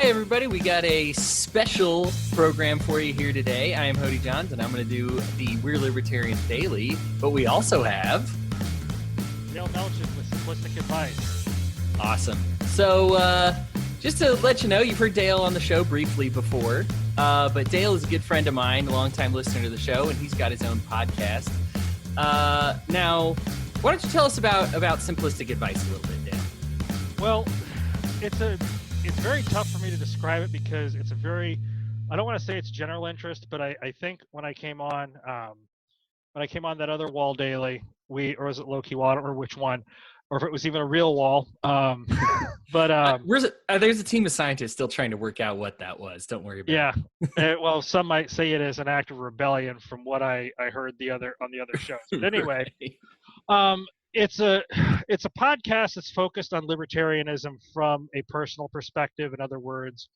Hi, everybody. We got a special program for you here today. I am Hodey Johns, and I'm going to do the We're Libertarians Daily. But we also have Dale Melchin with Simplistic Advice. Awesome. So, just to let you know, you've heard Dale on the show briefly before, but Dale is a good friend of mine, a longtime listener to the show, and he's got his own podcast. Now, why don't you tell us about Simplistic Advice a little bit, Dale? Well, it's very tough for me to describe it because it's I don't want to say it's general interest, but I think when I came on that other WAL daily, or was it low-key WAL, or which one, or if it was even a real WAL. There's a team of scientists still trying to work out what that was. Don't worry about it. Yeah. Well, some might say it is an act of rebellion from what I heard on the other shows. But anyway, it's a podcast that's focused on libertarianism from a personal perspective. In other words,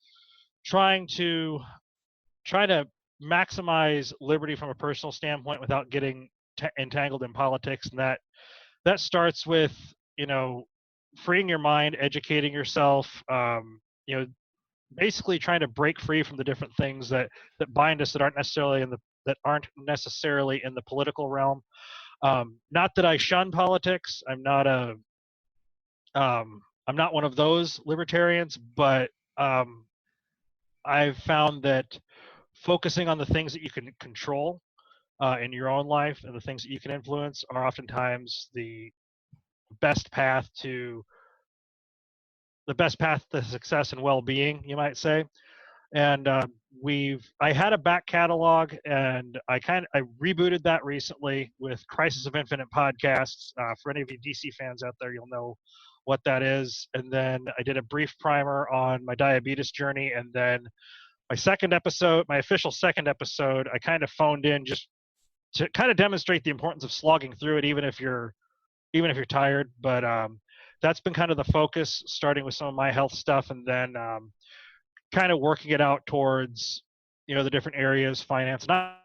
trying to maximize liberty from a personal standpoint without getting entangled in politics, and that starts with freeing your mind, educating yourself, basically trying to break free from the different things that bind us that aren't necessarily in the political realm. Not that I shun politics. I'm not one of those libertarians, but I've found that focusing on the things that you can control in your own life and the things that you can influence are oftentimes the best path to success and well-being, you might say. And I had a back catalog, and I rebooted that recently with Crisis of Infinite podcasts. For any of you DC fans out there, you'll know what that is. And then I did a brief primer on my diabetes journey, and then my official second episode, I kind of phoned in just to kind of demonstrate the importance of slogging through it, even if you're tired. But that's been kind of the focus, starting with some of my health stuff, and then kind of working it out towards the different areas, finance. I'm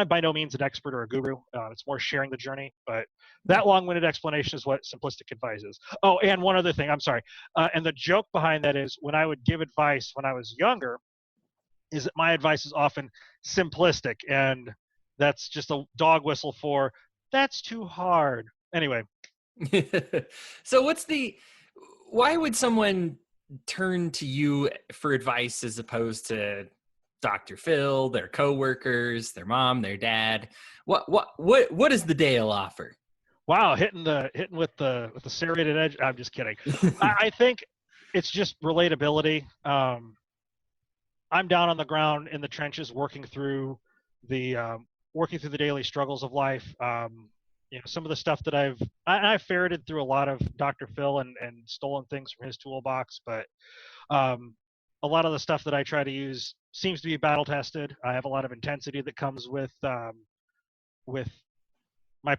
by no means an expert or a guru. It's more sharing the journey. But that long-winded explanation is what Simplistic Advice is. Oh, and one other thing, I'm sorry. And the joke behind that is, when I would give advice when I was younger, is that my advice is often simplistic, and that's just a dog whistle for that's too hard. Anyway. So why would someone turn to you for advice as opposed to Dr. Phil, their coworkers, their mom, their dad? What does the Dale offer? Wow, hitting with the serrated edge. I'm just kidding. I think it's just relatability. I'm down on the ground in the trenches, working through the daily struggles of life. Some of the stuff that I've ferreted through a lot of Dr. Phil and stolen things from his toolbox, but a lot of the stuff that I try to use seems to be battle tested. I have a lot of intensity that comes with my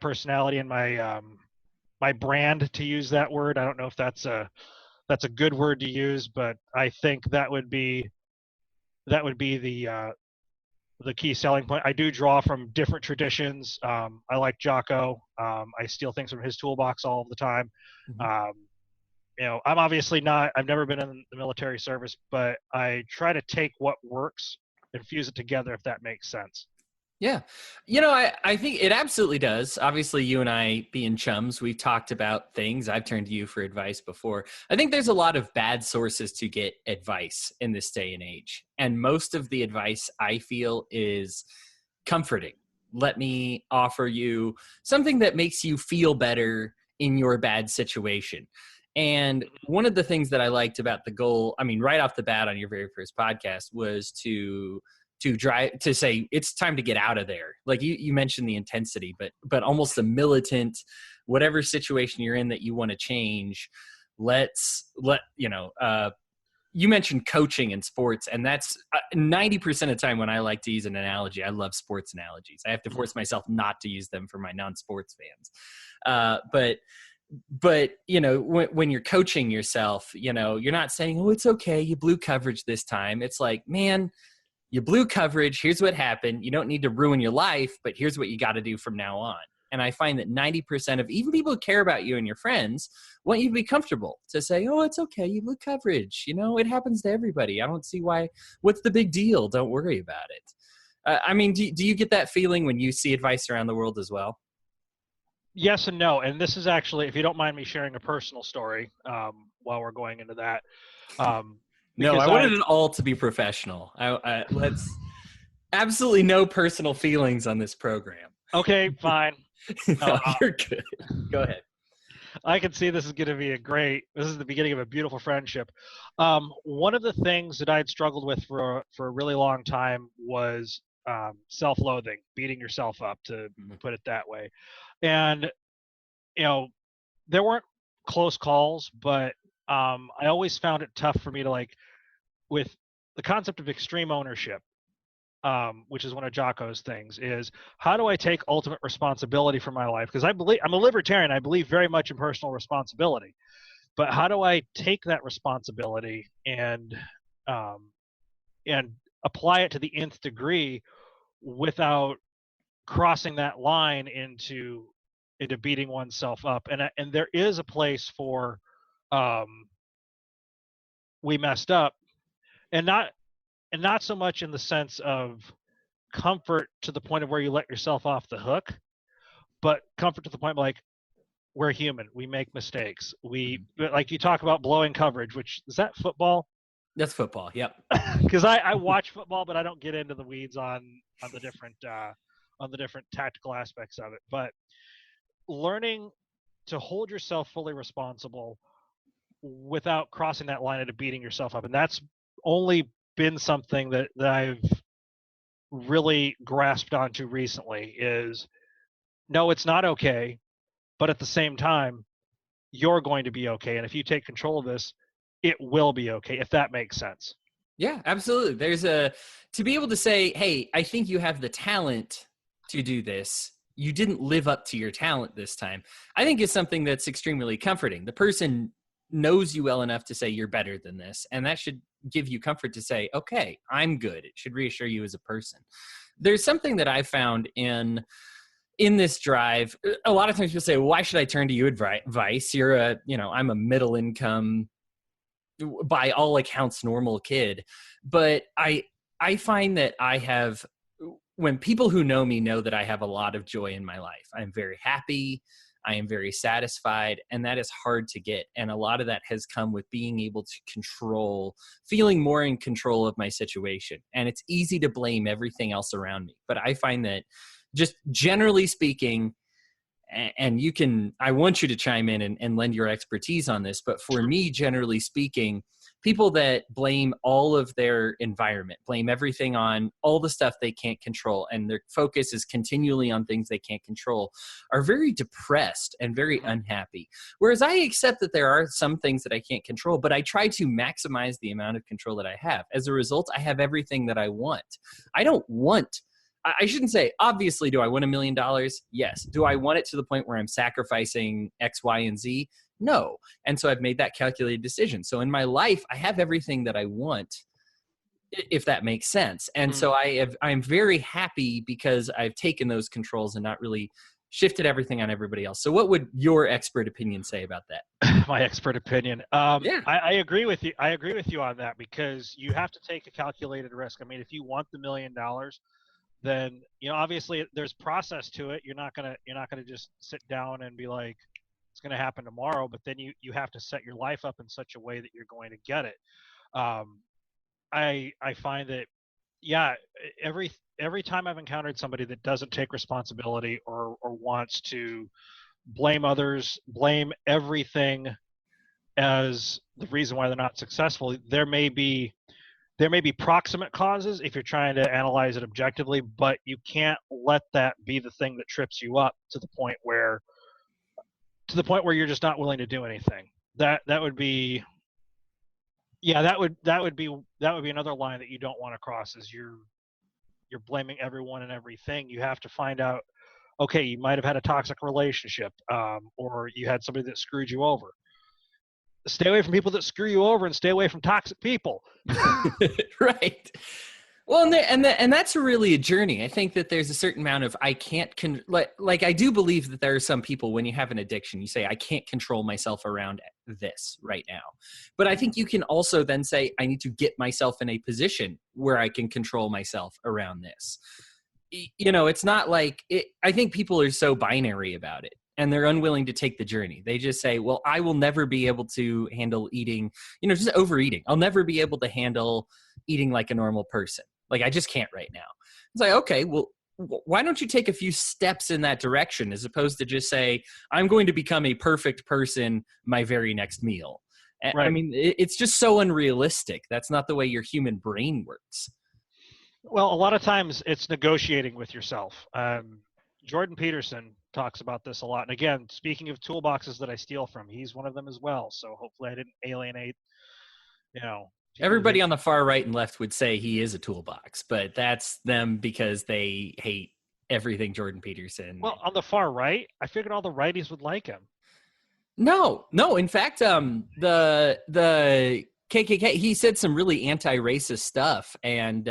personality and my brand, to use that word. I don't know if that's a good word to use, but I think that would be the key selling point. I do draw from different traditions. I like Jocko. I steal things from his toolbox all of the time. I'm obviously I've never been in the military service, but I try to take what works and fuse it together, if that makes sense. Yeah. I think it absolutely does. Obviously, you and I being chums, we've talked about things. I've turned to you for advice before. I think there's a lot of bad sources to get advice in this day and age. And most of the advice, I feel, is comforting. Let me offer you something that makes you feel better in your bad situation. And one of the things that I liked about the goal, right off the bat on your very first podcast, was to say it's time to get out of there. Like you mentioned the intensity, but almost a militant, whatever situation you're in that you want to change. You mentioned coaching in sports, and that's 90% of the time when I like to use an analogy. I love sports analogies. I have to force myself not to use them for my non-sports fans. But when you're coaching yourself, you're not saying, oh, it's okay, you blew coverage this time. It's like, man, you blew coverage. Here's what happened. You don't need to ruin your life, but here's what you got to do from now on. And I find that 90% of even people who care about you and your friends want you to be comfortable to say, oh, it's okay. You look coverage. You know, it happens to everybody. I don't see why. What's the big deal? Don't worry about it. I mean, do you get that feeling when you see advice around the world as well? Yes and no. And this is actually, if you don't mind me sharing a personal story while we're going into that. No, I wanted it all to be professional. Let's absolutely no personal feelings on this program. Okay, fine. No, you're good. Go ahead. I can see this is going to be this is the beginning of a beautiful friendship. One of the things that I'd struggled with for a really long time was self-loathing, beating yourself up, to put it that way. And, you know, there weren't close calls, but I always found it tough for me to, like, with the concept of extreme ownership, which is one of Jocko's things, is how do I take ultimate responsibility for my life? Because I'm a libertarian. I believe very much in personal responsibility. But how do I take that responsibility and apply it to the nth degree without crossing that line into beating oneself up? And there is a place for we messed up, and not so much in the sense of comfort to the point of where you let yourself off the hook, but comfort to the point like, we're human. We make mistakes. Like you talk about blowing coverage, which is that football? That's football. Yep. Because I watch football, but I don't get into the weeds on the different tactical aspects of it. But learning to hold yourself fully responsible without crossing that line into beating yourself up, and that's only been something that I've really grasped onto recently, is no, it's not okay, but at the same time, you're going to be okay. And if you take control of this, it will be okay, if that makes sense. Yeah, absolutely. There's to be able to say, hey, I think you have the talent to do this. You didn't live up to your talent this time. I think is something that's extremely comforting. The person knows you well enough to say you're better than this. And that should give you comfort to say, okay, I'm good. It should reassure you as a person. There's something that I found in this drive. A lot of times people say, well, why should I turn to you advice? I'm a middle income, by all accounts, normal kid. But I find that when people who know me know that I have a lot of joy in my life. I'm very happy. I am very satisfied, and that is hard to get. And a lot of that has come with being able to feeling more in control of my situation. And it's easy to blame everything else around me. But I find that just generally speaking, and I want you to chime in and lend your expertise on this, but for me, generally speaking, people that blame all of their environment, blame everything on all the stuff they can't control, and their focus is continually on things they can't control, are very depressed and very unhappy. Whereas I accept that there are some things that I can't control, but I try to maximize the amount of control that I have. As a result, I have everything that I want. I shouldn't say, obviously, do I want $1 million? Yes. Do I want it to the point where I'm sacrificing X, Y, and Z? No. And so I've made that calculated decision. So in my life, I have everything that I want, if that makes sense. And so I'm very happy because I've taken those controls and not really shifted everything on everybody else. So what would your expert opinion say about that? My expert opinion. Yeah. I agree with you. I agree with you on that, because you have to take a calculated risk. I mean, if you want the $1 million, then, obviously there's process to it. You're not gonna just sit down and be like, it's gonna happen tomorrow. But then you have to set your life up in such a way that you're going to get it. I find that, every time I've encountered somebody that doesn't take responsibility or wants to blame others, blame everything as the reason why they're not successful, there may be proximate causes if you're trying to analyze it objectively, but you can't let that be the thing that trips you up to the point where you're just not willing to do anything. That would be another line that you don't want to cross, is you're blaming everyone and everything. You have to find out, okay, you might have had a toxic relationship, or you had somebody that screwed you over. Stay away from people that screw you over and stay away from toxic people. Right. Well, and that's really a journey. I think that there's a certain amount of I can't like I do believe that there are some people when you have an addiction, you say I can't control myself around this right now. But I think you can also then say I need to get myself in a position where I can control myself around this. You know, it's not like I think people are so binary about it and they're unwilling to take the journey. They just say, well, I will never be able to handle eating, just overeating. I'll never be able to handle eating like a normal person. Like, I just can't right now. It's like, okay, well, why don't you take a few steps in that direction as opposed to just say, I'm going to become a perfect person my very next meal. Right. I mean, it's just so unrealistic. That's not the way your human brain works. Well, a lot of times it's negotiating with yourself. Jordan Peterson talks about this a lot. And again, speaking of toolboxes that I steal from, he's one of them as well. So hopefully I didn't alienate, Everybody on the far right and left would say he is a toolbox, but that's them because they hate everything Jordan Peterson. Well, on the far right, I figured all the righties would like him. No. In fact, the KKK, he said some really anti-racist stuff and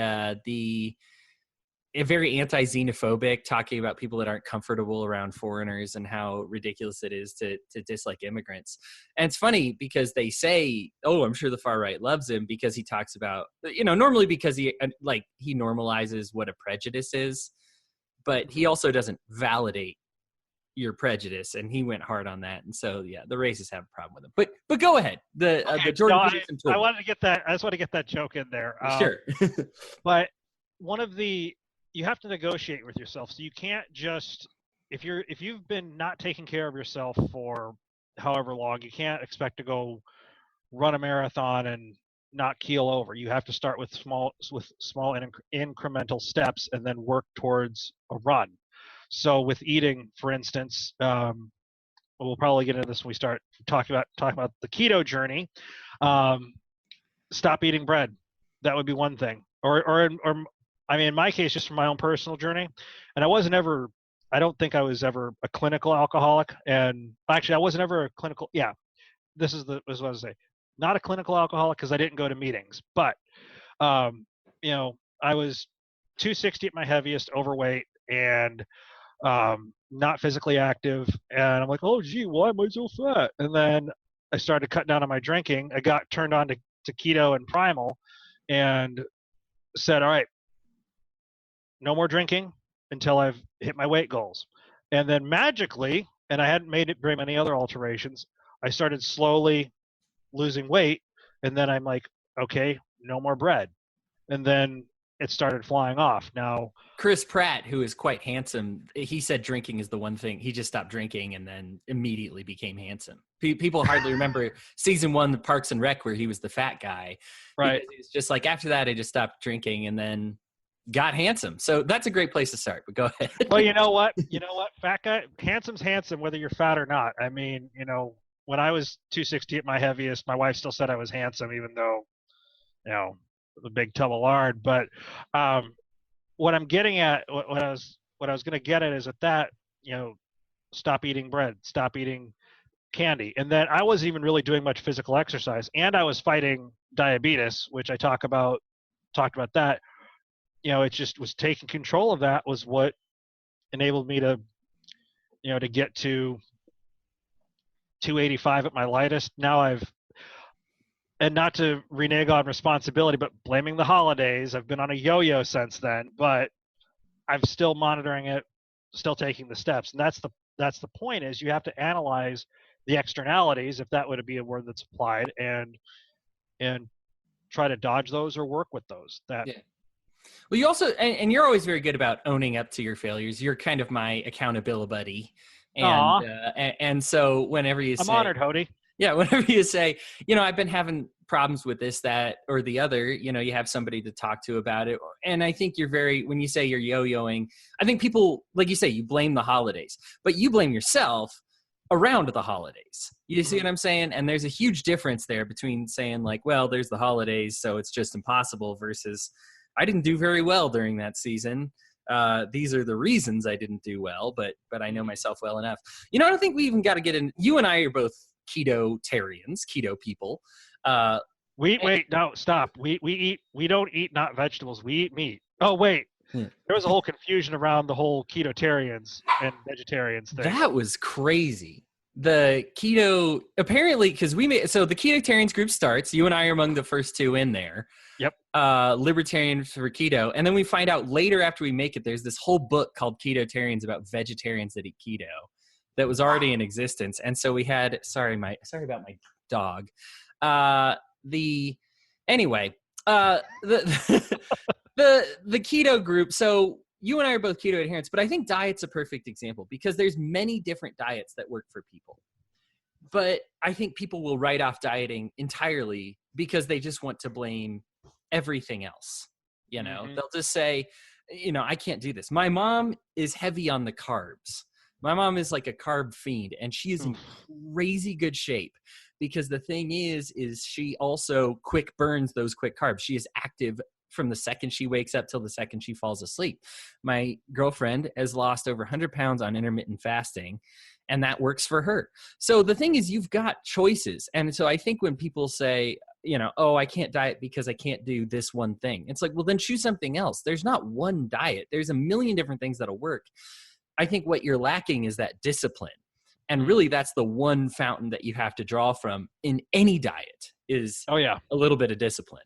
very anti-xenophobic, talking about people that aren't comfortable around foreigners and how ridiculous it is to dislike immigrants. And it's funny because they say, oh, I'm sure the far right loves him because he talks about, normally because he normalizes what a prejudice is, but he also doesn't validate your prejudice, and he went hard on that. And so, yeah, the racists have a problem with him. But go ahead. The Jordan Peterson I wanted to get that. I just want to get that joke in there. Sure. But you have to negotiate with yourself. So you can't just, if you've been not taking care of yourself for however long, you can't expect to go run a marathon and not keel over. You have to start with small incremental steps and then work towards a run. So with eating, for instance, we'll probably get into this when we start talking about the keto journey. Stop eating bread. That would be one thing. Or I mean, in my case, just from my own personal journey, and I don't think I was ever a clinical alcoholic. And actually, I wasn't ever a clinical. Yeah, this is what I was say. Not a clinical alcoholic because I didn't go to meetings, but I was 260 at my heaviest, overweight, and not physically active. And I'm like, oh, gee, why am I so fat? And then I started cutting down on my drinking. I got turned on to keto and primal, and said, all right, no more drinking until I've hit my weight goals. And then magically, and I hadn't made it very many other alterations, I started slowly losing weight. And then I'm like, okay, no more bread. And then it started flying off. Now, Chris Pratt, who is quite handsome, he said drinking is the one thing. He just stopped drinking and then immediately became handsome. People hardly remember season 1 of Parks and Rec where he was the fat guy. Right. It's just like after that, I just stopped drinking and then got handsome. So that's a great place to start, but go ahead. Well, you know what? Fat guy, handsom's handsome, whether you're fat or not. I mean, when I was 260 at my heaviest, my wife still said I was handsome, even though, the big tub of lard. But what I'm getting at, what I was going to get at is that, stop eating bread, stop eating candy. And then I wasn't even really doing much physical exercise, and I was fighting diabetes, which I talked about that. It just was taking control of that was what enabled me to, to get to 285 at my lightest. Now and not to renege on responsibility, but blaming the holidays, I've been on a yo-yo since then, but I'm still monitoring it, still taking the steps. And that's the point, is you have to analyze the externalities, if that would be a word that's applied, and try to dodge those or work with those. Yeah. Well, you also, and you're always very good about owning up to your failures. You're kind of my accountability buddy. And so whenever you say, I'm honored, Hodey. Yeah, whenever you say, I've been having problems with this, that, or the other, you have somebody to talk to about it. And I think when you say you're yo-yoing, I think people, like you say, you blame the holidays, but you blame yourself around the holidays. You see what I'm saying? And there's a huge difference there between saying like, well, there's the holidays, so it's just impossible, versus I didn't do very well during that season. These are the reasons I didn't do well, but I know myself well enough. I don't think we even got to get in. You and I are both keto people. Wait, no, stop. We don't eat not vegetables. We eat meat. Oh, wait. Yeah. There was a whole confusion around the whole ketotarians and vegetarians thing. That was crazy. The keto, apparently, because so the ketotarians group starts, you and I are among the first two in there. Yep. Libertarians for keto. And then we find out later after we make it, there's this whole book called Ketotarians about vegetarians that eat keto that was already in existence. And so we had, sorry about my dog. Anyway, the keto group. So you and I are both keto adherents, but I think diet's a perfect example because there's many different diets that work for people. But I think people will write off dieting entirely because they just want to blame everything else. You know, Mm-hmm. They'll just say, I can't do this. My mom is heavy on the carbs. My mom is like a carb fiend, and she is in crazy good shape because the thing is she also quick burns those quick carbs. She is active from the second she wakes up till the second she falls asleep. My girlfriend has lost over 100 pounds on intermittent fasting, and that works for her. So the thing is, you've got choices. And so I think when people say, oh, I can't diet because I can't do this one thing, it's like, well, then choose something else. There's not one diet. There's a million different things that'll work. I think what you're lacking is that discipline. And really, that's the one fountain that you have to draw from in any diet is a little bit of discipline.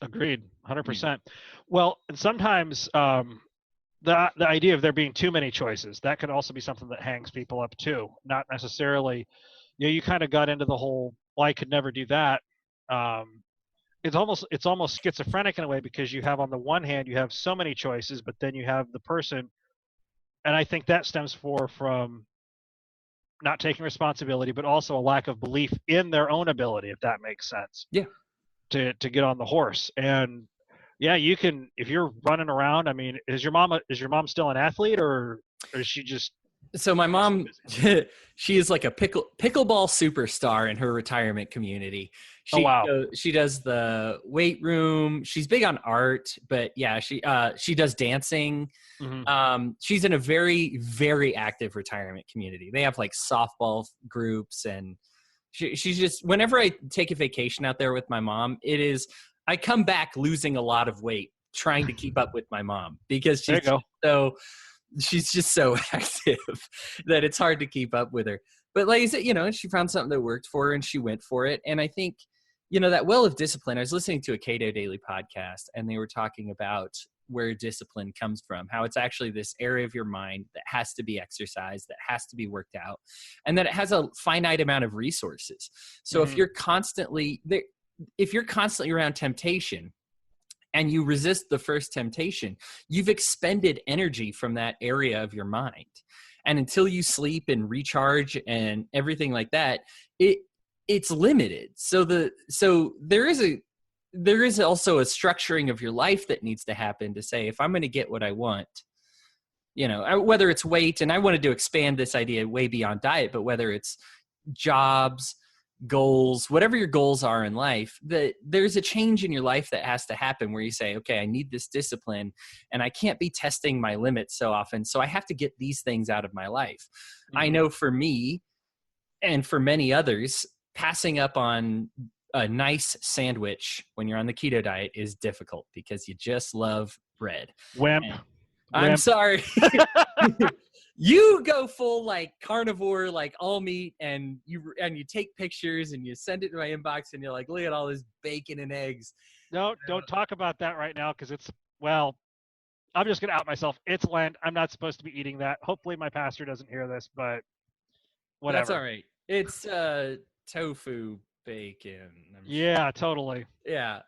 Agreed, 100%. Well, and sometimes the idea of there being too many choices, that could also be something that hangs people up too. Not necessarily, you kind of got into the whole, well, I could never do that. It's almost schizophrenic in a way because you have on the one hand, you have so many choices, but then you have the person, and I think that stems from not taking responsibility, but also a lack of belief in their own ability, if that makes sense. Yeah. To get on the horse. And yeah, you can, if you're running around, I mean, is your mom still an athlete or is she just? So my mom, she is like a pickleball superstar in her retirement community. She does the weight room. She's big on art, but yeah, she does dancing. Mm-hmm. She's in a very, very active retirement community. They have like softball groups, and she's just, whenever I take a vacation out there with my mom, I come back losing a lot of weight trying to keep up with my mom because she's just so active that it's hard to keep up with her. But like I said, she found something that worked for her and she went for it. And I think, that well of discipline, I was listening to a Cato Daily podcast and they were talking about where discipline comes from, how it's actually this area of your mind that has to be exercised, that has to be worked out, and that it has a finite amount of resources. So if you're constantly around temptation and you resist the first temptation, you've expended energy from that area of your mind. And until you sleep and recharge and everything like that, it's limited. So there is also a structuring of your life that needs to happen to say, if I'm going to get what I want, whether it's weight, and I wanted to expand this idea way beyond diet, but whether it's jobs, goals, whatever your goals are in life, that there's a change in your life that has to happen where you say, okay, I need this discipline and I can't be testing my limits so often. So I have to get these things out of my life. Mm-hmm. I know for me and for many others, passing up on a nice sandwich when you're on the keto diet is difficult because you just love bread. Wimp. I'm sorry. You go full like carnivore, like all meat, and you take pictures and you send it to my inbox and you're like, look at all this bacon and eggs. No, don't talk about that right now because I'm just going to out myself. It's Lent. I'm not supposed to be eating that. Hopefully my pastor doesn't hear this, but whatever. That's all right. It's tofu bacon. Yeah, totally. Yeah.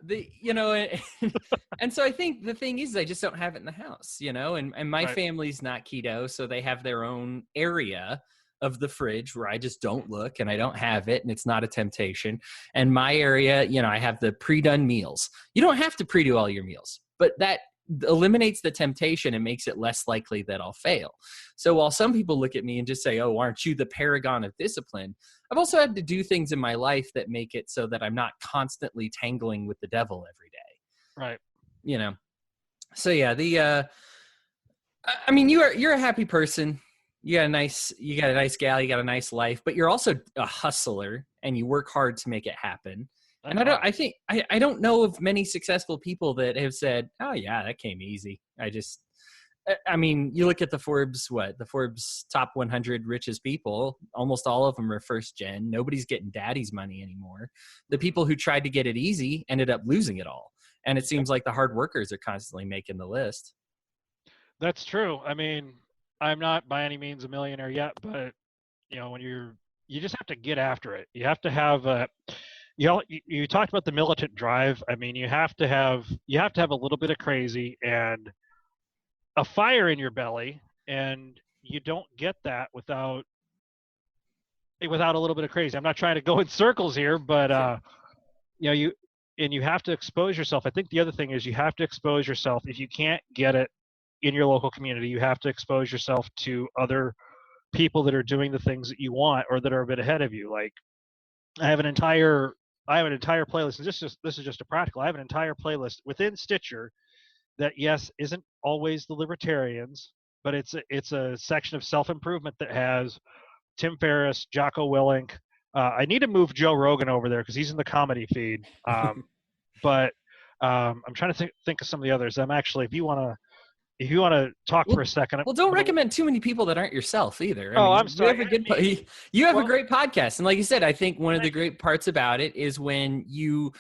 And so I think the thing is I just don't have it in the house, and my family's not keto. So they have their own area of the fridge where I just don't look and I don't have it and it's not a temptation. And my area, I have the pre-done meals. You don't have to pre-do all your meals, but that eliminates the temptation and makes it less likely that I'll fail. So while some people look at me and just say, oh, aren't you the paragon of discipline? I've also had to do things in my life that make it so that I'm not constantly tangling with the devil every day. Right. So yeah, you're a happy person. you got a nice gal, you got a nice life, but you're also a hustler and you work hard to make it happen. That's And right. I don't know of many successful people that have said, oh yeah, that came easy. I mean, you look at the Forbes top 100 richest people, almost all of them are first gen. Nobody's getting daddy's money anymore. The people who tried to get it easy ended up losing it all. And it seems like the hard workers are constantly making the list. That's true. I mean, I'm not by any means a millionaire yet, but when you just have to get after it. You have to have you talked about the militant drive. I mean, you have to have a little bit of crazy and a fire in your belly, and you don't get that without a little bit of crazy. I'm not trying to go in circles here, but Sure. you have to expose yourself. I think the other thing is you have to expose yourself. If you can't get it in your local community, you have to expose yourself to other people that are doing the things that you want or that are a bit ahead of you. Like I have an entire playlist, and this is just a practical. I have an entire playlist within Stitcher that, yes, isn't always the libertarians, but it's a section of self-improvement that has Tim Ferriss, Jocko Willink. I need to move Joe Rogan over there because he's in the comedy feed. But I'm trying to think of some of the others. I'm actually, if you want to talk for a second. Well, don't recommend too many people that aren't yourself either. I'm sorry. You have a great podcast, and like you said, I think one of the great parts about it is when you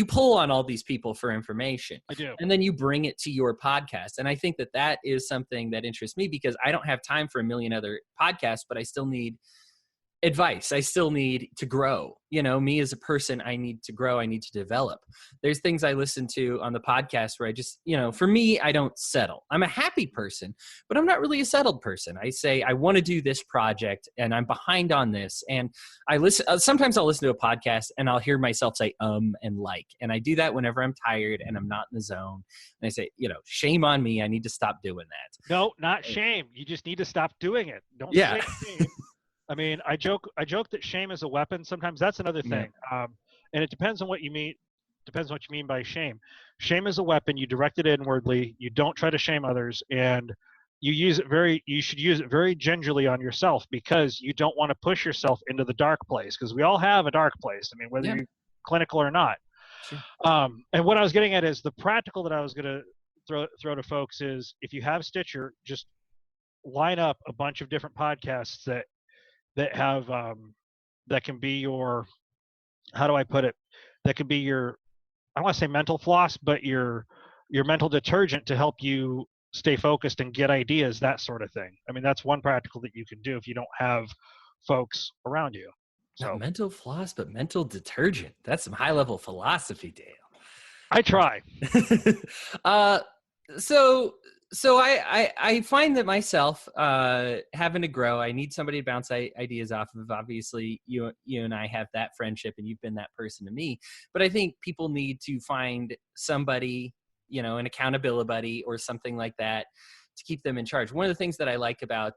pull on all these people for information. I do, and then you bring it to your podcast, and I think that is something that interests me because I don't have time for a million other podcasts, but I still need advice. I still need to grow. Me as a person, I need to grow. I need to develop. There's things I listen to on the podcast where I just, for me, I don't settle. I'm a happy person, but I'm not really a settled person. I say, I want to do this project and I'm behind on this. And sometimes I'll listen to a podcast and I'll hear myself say, and like, and I do that whenever I'm tired and I'm not in the zone. And I say, shame on me. I need to stop doing that. No, not shame. You just need to stop doing it. Don't say shame. I mean, I joke that shame is a weapon. Sometimes that's another thing. Yeah. And it depends on what you mean. Depends on what you mean by shame. Shame is a weapon. You direct it inwardly. You don't try to shame others, and you should use it very gingerly on yourself because you don't want to push yourself into the dark place because we all have a dark place. I mean, whether you're clinical or not. Sure. And what I was getting at is the practical that I was going to throw to folks is if you have Stitcher, just line up a bunch of different podcasts that have that can be your, how do I put it, that can be your, I want to say mental floss, but your mental detergent to help you stay focused and get ideas, that sort of thing. I mean, that's one practical that you can do if you don't have folks around you. So not mental floss, but mental detergent. That's some high level philosophy, Dale. I try. So I find that myself having to grow, I need somebody to bounce ideas off of. Obviously, you and I have that friendship, and you've been that person to me. But I think people need to find somebody, an accountability buddy or something like that to keep them in charge. One of the things that I like about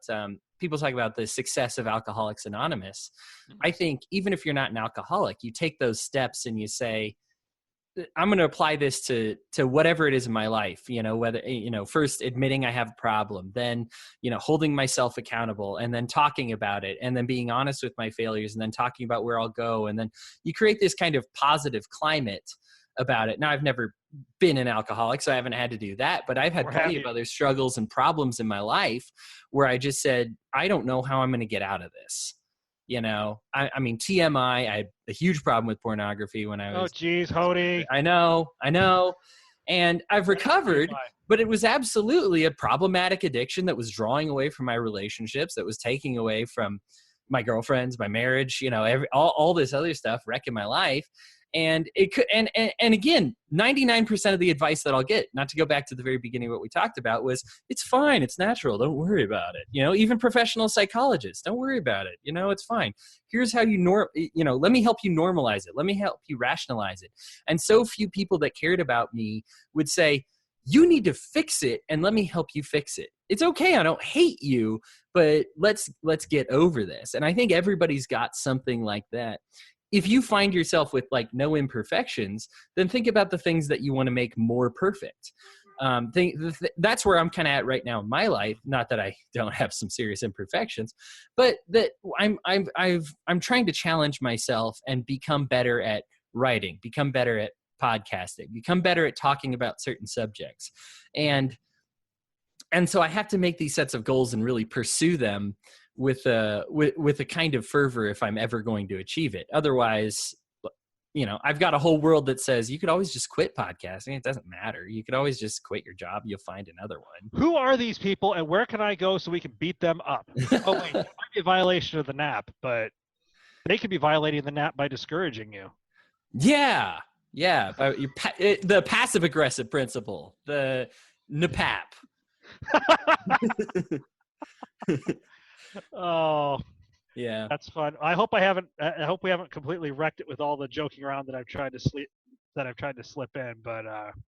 people talk about the success of Alcoholics Anonymous. I think even if you're not an alcoholic, you take those steps and you say, I'm going to apply this to whatever it is in my life, whether, first admitting I have a problem, then, holding myself accountable and then talking about it and then being honest with my failures and then talking about where I'll go. And then you create this kind of positive climate about it. Now, I've never been an alcoholic, so I haven't had to do that, but I've had plenty of other struggles and problems in my life where I just said, I don't know how I'm going to get out of this. I mean, TMI, I had a huge problem with pornography when I was. Oh, geez, Hodey. I know. And I've recovered, but it was absolutely a problematic addiction that was drawing away from my relationships, that was taking away from my girlfriends, my marriage, all this other stuff, wrecking my life. And it could, and again, 99% of the advice that I'll get, not to go back to the very beginning of what we talked about, was it's fine, it's natural, don't worry about it. Even professional psychologists, don't worry about it. It's fine. Here's how let me help you normalize it. Let me help you rationalize it. And so few people that cared about me would say, you need to fix it and let me help you fix it. It's okay, I don't hate you, but let's get over this. And I think everybody's got something like that. If you find yourself with like no imperfections, then think about the things that you want to make more perfect. That's where I'm kind of at right now in my life. Not that I don't have some serious imperfections, but that I'm trying to challenge myself and become better at writing, become better at podcasting, become better at talking about certain subjects. And so I have to make these sets of goals and really pursue them with a kind of fervor if I'm ever going to achieve it. Otherwise, I've got a whole world that says you could always just quit podcasting. It doesn't matter. You could always just quit your job. You'll find another one. Who are these people and where can I go so we can beat them up? Oh, wait, it might be a violation of the NAP, but they could be violating the NAP by discouraging you. Yeah. The passive aggressive principle, the NAPAP. Oh, yeah, that's fun. I hope we haven't completely wrecked it with all the joking around that I've tried to slip in, but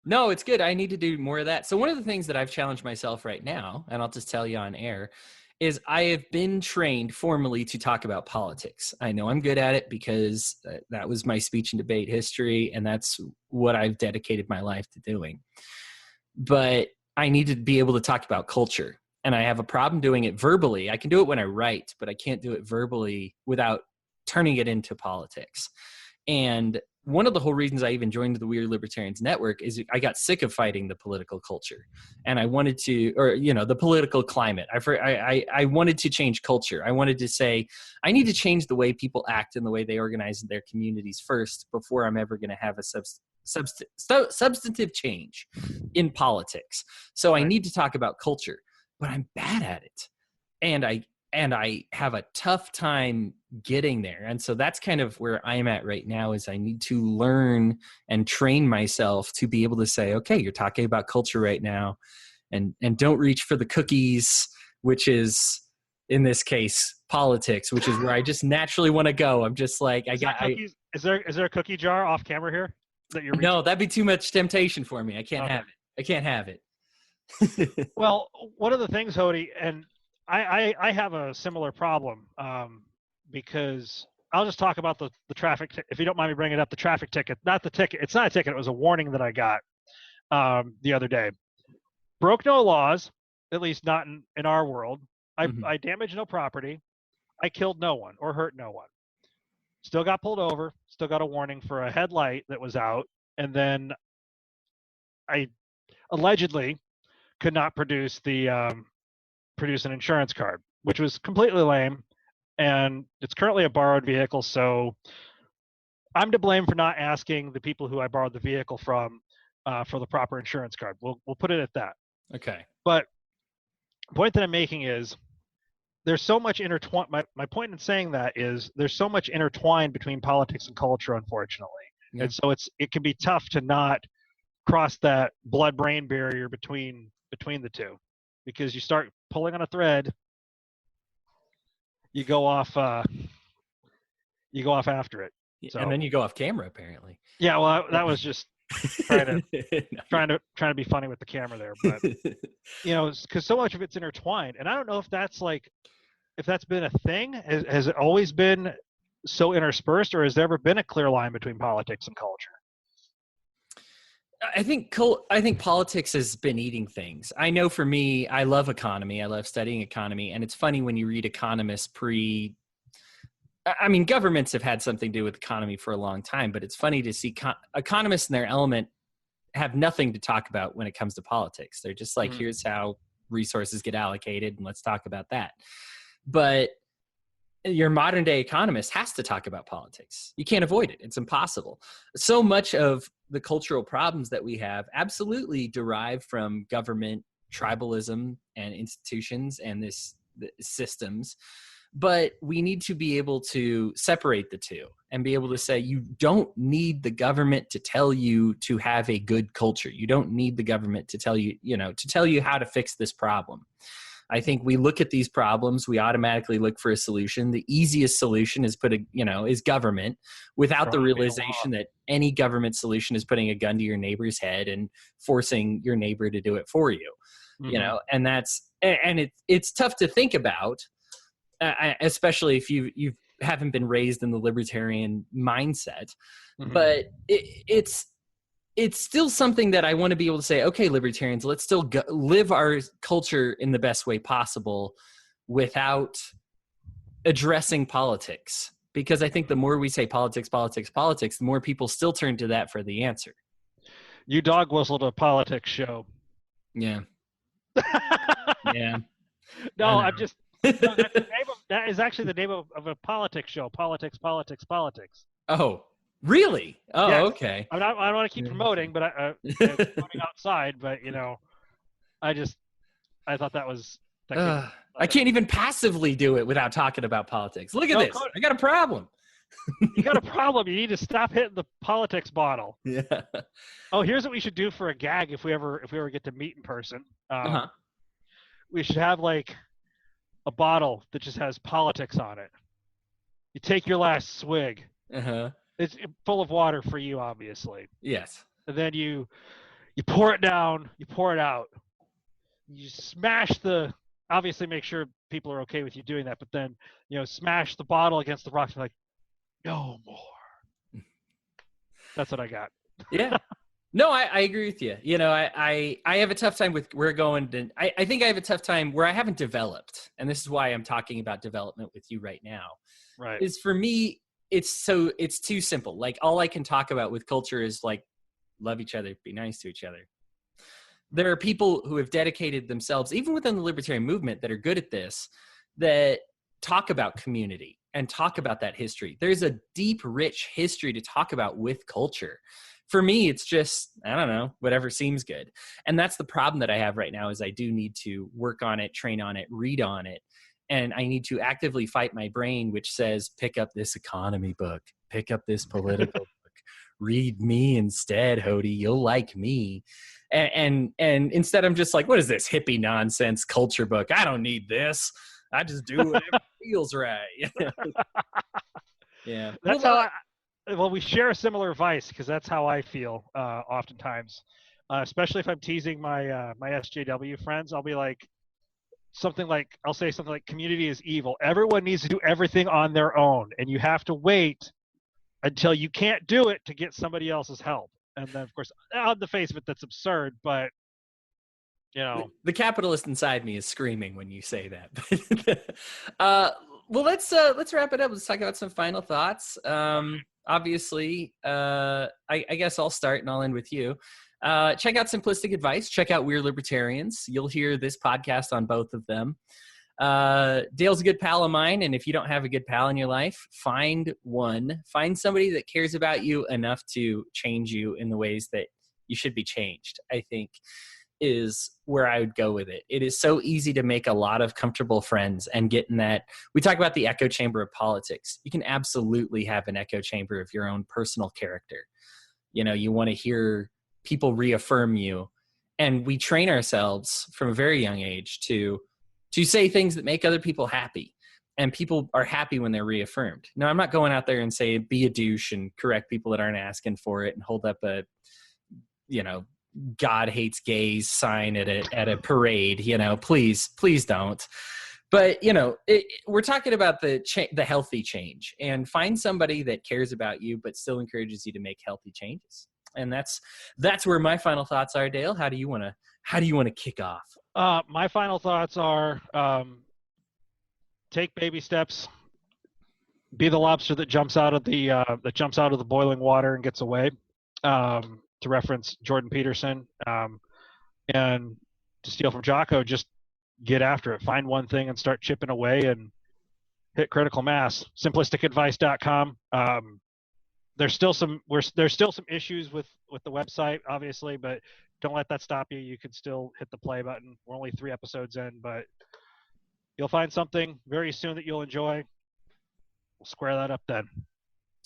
no, it's good. I need to do more of that. So one of the things that I've challenged myself right now, and I'll just tell you on air, is I have been trained formally to talk about politics. I know I'm good at it because that was my speech and debate history, and that's what I've dedicated my life to doing. But I need to be able to talk about culture. And I have a problem doing it verbally. I can do it when I write, but I can't do it verbally without turning it into politics. And one of the whole reasons I even joined the We Are Libertarians network is I got sick of fighting the political culture. And I wanted to, the political climate. I wanted to change culture. I wanted to say, I need to change the way people act and the way they organize their communities first before I'm ever going to have a substantive change in politics. So I need to talk about culture. But I'm bad at it. And I have a tough time getting there. And so that's kind of where I'm at right now is I need to learn and train myself to be able to say, okay, you're talking about culture right now and don't reach for the cookies, which is in this case, politics, which is where I just naturally want to go. I'm just like, is there a cookie jar off camera here that you're reaching? No, that'd be too much temptation for me. I can't have it. Well, one of the things, Hodey, and I have a similar problem because I'll just talk about the traffic. If you don't mind me bringing it up, the traffic ticket, not the ticket. It's not a ticket. It was a warning that I got the other day. Broke no laws, at least not in our world. I damaged no property. I killed no one or hurt no one. Still got pulled over. Still got a warning for a headlight that was out. And then I allegedly could not produce an insurance card, which was completely lame. And it's currently a borrowed vehicle, so I'm to blame for not asking the people who I borrowed the vehicle from for the proper insurance card. We'll put it at that. Okay. But the point that I'm making is there's so much intertwined. My point in saying that is there's so much intertwined between politics and culture, unfortunately. Yeah. And so it can be tough to not cross that blood-brain barrier between the two, because you start pulling on a thread, you go off after it. So, and then you go off camera, apparently. Yeah, well, that was just trying to be funny with the camera there, but because so much of it's intertwined, and I don't know if that's been a thing. Has it always been so interspersed, or has there ever been a clear line between politics and culture? I think politics has been eating things. I know for me, I love economy. I love studying economy. And it's funny when you read economists governments have had something to do with economy for a long time, but it's funny to see economists in their element have nothing to talk about when it comes to politics. They're just like, here's how resources get allocated and let's talk about that. But your modern day economist has to talk about politics. You can't avoid it. It's impossible. So much of the cultural problems that we have absolutely derive from government, tribalism, and institutions and the systems. But we need to be able to separate the two and be able to say, you don't need the government to tell you to have a good culture. You don't need the government to tell you, how to fix this problem. I think we look at these problems, we automatically look for a solution. The easiest solution is is government, without the realization that any government solution is putting a gun to your neighbor's head and forcing your neighbor to do it for you. And it's tough to think about, especially if you haven't been raised in the libertarian mindset. But it's it's still something that I want to be able to say, okay, libertarians, let's still live our culture in the best way possible without addressing politics. Because I think the more we say politics, politics, politics, the more people still turn to that for the answer. You dog whistled a politics show. Yeah. Yeah. No, I'm just. No, that is actually the name of a politics show. Politics, politics, politics. Oh, really? Oh, yes. okay. I don't want to keep promoting, but promoting outside. But I thought that was. I can't even passively do it without talking about politics. Look at this. I got a problem. You got a problem. You need to stop hitting the politics bottle. Yeah. Oh, here's what we should do for a gag if we ever get to meet in person. We should have like a bottle that just has politics on it. You take your last swig. It's full of water for you, obviously. Yes. And then you pour it down. You pour it out. You smash obviously make sure people are okay with you doing that, but then, smash the bottle against the rocks and like, no more. That's what I got. Yeah. No, I agree with you. I have a tough time with where going. And I think I have a tough time where I haven't developed. And this is why I'm talking about development with you right now. Right. Is for me, it's too simple. Like all I can talk about with culture is like, love each other, be nice to each other. There are people who have dedicated themselves, even within the libertarian movement, that are good at this, that talk about community and talk about that history. There's a deep, rich history to talk about with culture. For me, it's just, I don't know, whatever seems good. And that's the problem that I have right now is I do need to work on it, train on it, read on it. And I need to actively fight my brain, which says, pick up this economy book, pick up this political book, read me instead, Hodey, you'll like me. And instead I'm just like, what is this hippie nonsense culture book? I don't need this. I just do whatever feels right. Yeah. That's well, we share a similar vice because that's how I feel oftentimes, especially if I'm teasing my my SJW friends. I'll be like, I'll say something like, community is evil. Everyone needs to do everything on their own, and you have to wait until you can't do it to get somebody else's help. And then, of course, on the face of it, that's absurd, but, The capitalist inside me is screaming when you say that. Well, let's wrap it up. Let's talk about some final thoughts. Obviously, I guess I'll start and I'll end with you. Check out Simplistic Advice. Check out We Are Libertarians. You'll hear this podcast on both of them. Dale's a good pal of mine, and if you don't have a good pal in your life, find one. Find somebody that cares about you enough to change you in the ways that you should be changed, I think, is where I would go with it. It is so easy to make a lot of comfortable friends and get in that. We talk about the echo chamber of politics. You can absolutely have an echo chamber of your own personal character. You want to hear people reaffirm you, and we train ourselves from a very young age to say things that make other people happy, and people are happy when they're reaffirmed. Now, I'm not going out there and say, be a douche and correct people that aren't asking for it and hold up a, God hates gays sign at a parade, please don't. But, we're talking about the healthy change, and find somebody that cares about you, but still encourages you to make healthy changes. And that's where my final thoughts are. Dale, how do you want to kick off? My final thoughts are, take baby steps. Be the lobster that jumps out of the boiling water and gets away. To reference Jordan Peterson, and to steal from Jocko, just get after it. Find one thing and start chipping away and hit critical mass. Simplisticadvice.com. There's still some issues with the website, obviously, but don't let that stop you. You can still hit the play button. We're only 3 episodes in, but you'll find something very soon that you'll enjoy. We'll square that up then.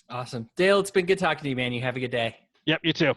Awesome. Dale, it's been good talking to you, man. You have a good day. Yep, you too.